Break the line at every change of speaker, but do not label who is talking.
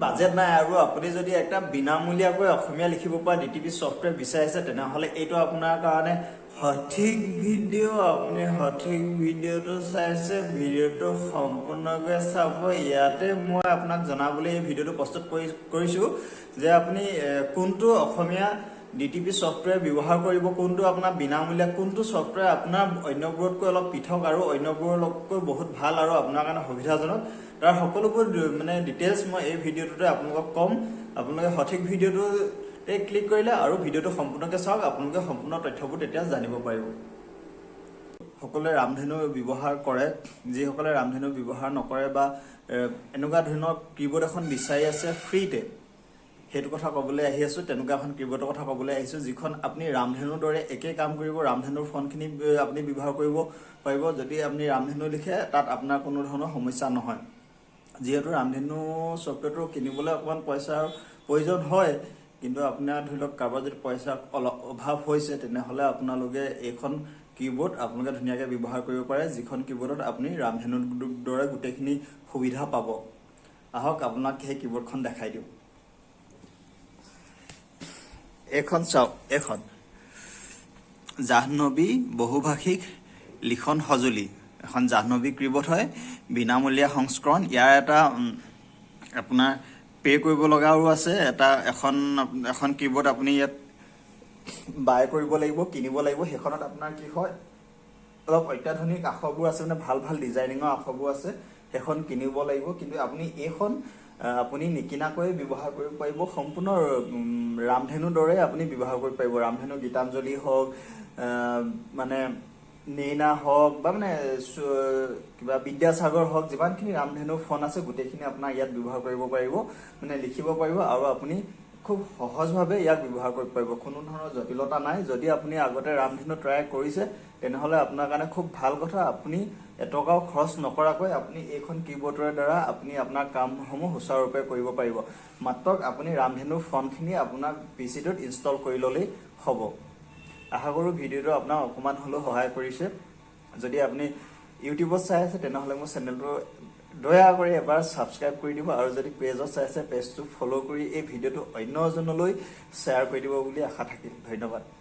budget নাই আৰু আপুনি যদি একটা বিনামূলীয়াকৈ অসমীয়া লিখিব পৰা ডিটিপি সফটওয়্যাৰ বিচাৰিছে তেনেহলে এইটো আপোনাৰ কাৰণে সঠিক ভিডিঅ' আপুনি সঠিক ভিডিঅ'টো চাইছে ভিডিঅ'টো সম্পূৰ্ণকৈ চাব ইয়াতে মই আপোনাক জনাবলৈ এই ভিডিঅ'টো প্ৰস্তুত কৰিছো যে আপুনি কোনটো অসমীয়া ডিটিপি সফটওয়্যাৰ ব্যৱহাৰ কৰিব কোনটো আপোনাৰ বিনামূলীয়া কোনটো সফটওয়্যাৰ আপোনাৰ অন্যবোৰতকৈ অলপ পৃথক আৰু অন্যবোৰতকৈ বহুত ভাল আৰু আপোনাৰ কাৰণে সুবিধাজনক তাৰ সকলোবোৰ মানে ডিটেইলছ মই এই ভিডিঅ'টোতে আপোনালোকক কম আপোনালোকে সঠিক ভিডিঅ'টোতে ক্লিক কৰিলে আৰু ভিডিঅ'টো সম্পূৰ্ণকৈ চাওক আপোনালোকে সম্পূৰ্ণ তথ্যবোৰ তেতিয়া জানিব পাৰিব সকলোৱে ৰামধেনু ব্যৱহাৰ কৰে যিসকলে ৰামধেনু ব্যৱহাৰ নকৰে বা এনেকুৱা ধৰণৰ কিবোৰ্ড এখন বিচাৰি আছে ফ্ৰীতে হেতু কথা কবলৈ আহি আছো তেনেকুৱা এখন কিবোৰ্ডৰ কথা কবলৈ আহিছো যিখন আপুনি ৰামধেনুৰ দৰে একে কাম কৰিব ৰামধেনুৰ ফন্টখিনি আপুনি ব্যৱহাৰ কৰিব পাৰিব যদি আপুনি ৰামধেনু লিখে তাত আপোনাৰ কোনো ধৰণৰ সমস্যা নহয় যেহেতু ৰামধেনু সফটওয়্যাৰটো কিনিবলৈ অকমান পইচাৰ প্ৰয়োজন হয় কিন্তু আপোনাৰ ধৰি লওক কাৰোবাৰ যদি পইচা অভাৱ হৈছে তেনেহলে আপোনালোকে এইখন কিবোৰ্ড আপোনালোকে ধুনীয়াকৈ ব্যৱহাৰ কৰিব পাৰে যিখন কিবোৰ্ডত আপুনি ৰামধেনুৰ দৰে গোটেইখিনি সুবিধা পাব আহক আপোনাক সেই কিবোৰ্ডখন দেখাই দিওঁ এখন চাওক এখন জাহ্নবী বহুভাষিক লিখন সজুলি এখন জাহ্নবী কিবোৰ্ড হয় বিনামূলীয়া সংস্কৰণ ইয়াৰ এটা আপোনাৰ পে কৰিব লগাও আছে এটা এখন কিবোৰ্ড আপুনি ইয়াত বাই কৰিব লাগিব কিনিব লাগিব হেখনত আপোনাৰ কি হয় অলপ অত্যাধুনিক আখৰবোৰ আছে মানে ভাল ভাল ডিজাইনিংৰ আখৰবোৰ আছে হেখন কিনিব লাগিব কিন্তু আপুনি এইখন আপুনি নিকিনাকৈ ব্যৱহাৰ কৰিব পাৰিব সম্পূৰ্ণ ৰামধেনুৰ দৰে আপুনি ব্যৱহাৰ কৰিব পাৰিব ৰামধেনু গীতাঞ্জলি হওক মানে নেইনা হওক বা মানে কিবা বিদ্যাসাগৰ হওক যিমানখিনি ৰামধেনু ফোন আছে গোটেইখিনি আপোনাৰ ইয়াত ব্যৱহাৰ কৰিব পাৰিব মানে লিখিব পাৰিব আৰু আপুনি খুব সহজভাৱে ইয়াক ব্যৱহাৰ কৰিব পাৰিব কোনো ধৰণৰ জটিলতা নাই যদি আপুনি আগতে ৰামধেনু ট্ৰাই কৰিছে তেনেহলে আপোনাৰ কাৰণে খুব ভাল কথা আপুনি এটকাও খৰচ নকৰাকৈ আপুনি এইখন কিবোৰ্ডৰ দ্বাৰা আপুনি আপোনাৰ কামসমূহ সুচাৰুৰূপে কৰিব পাৰিব মাত্ৰ আপুনি ৰামধেনু ফন্টখিনি আপোনাৰ পিচিটোত ইনষ্টল কৰি ললেই হ'ব আশা কৰো ভিডিঅ'টো আপোনাক অকমান হলেও সহায় কৰিছে যদি আপুনি ইউটিউবত চাই আছে তেনেহলে মোৰ চেনেলটো দয়া কৰি এবাৰ সাবস্ক্ৰাইব কৰি দিব আৰু যদি পেজত চাই আছে পেজটো ফলো কৰি এই ভিডিঅ'টো অন্য এজনলৈ শ্বেয়াৰ কৰি দিব বুলি আশা থাকিল ধন্যবাদ